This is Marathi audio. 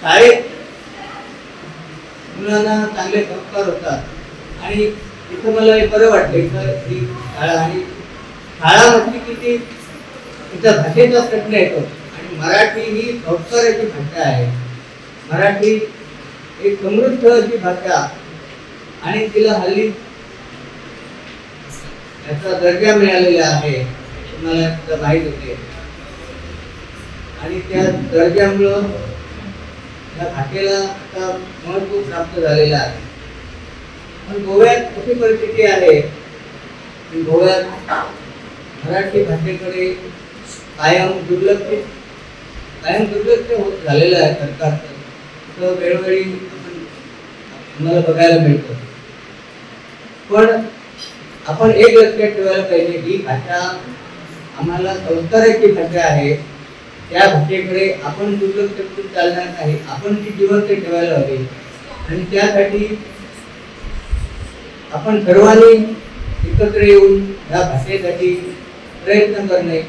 शाळेत मुलांना चांगले संस्कार होतात आणि इथं मला हे बरं वाटतं की शाळा आणि शाळा म्हटली की ती तिच्या भाषेचा प्रश्न येतो आणि मराठी ही संस्काराची भाषा आहे. मराठी एक समृद्ध अशी भाषा आणि तिला हल्ली याचा दर्जा मिळालेला आहे तुम्हाला सुद्धा माहीत होते आणि त्या दर्जामुळं या भाषेला आता महत्त्व प्राप्त झालेलं आहे. पण गोव्यात अशी परिस्थिती आहे की गोव्यात मराठी भाषेकडे कायम दुर्लक्ष होत झालेलं आहे सरकारचं. तर वेळोवेळी तुम्हाला बघायला मिळतं. पण आपण एक लक्षात ठेवायला पाहिजे की भाषा आम्हाला संस्काराची भाषा आहे. त्या भाषेकडे आपण दुर्लक्ष करून चालणार नाही. आपण ती जिवंत ठेवायला हवी आणि त्यासाठी आपण सर्वांनी एकत्र येऊन या भाषेसाठी प्रयत्न करणे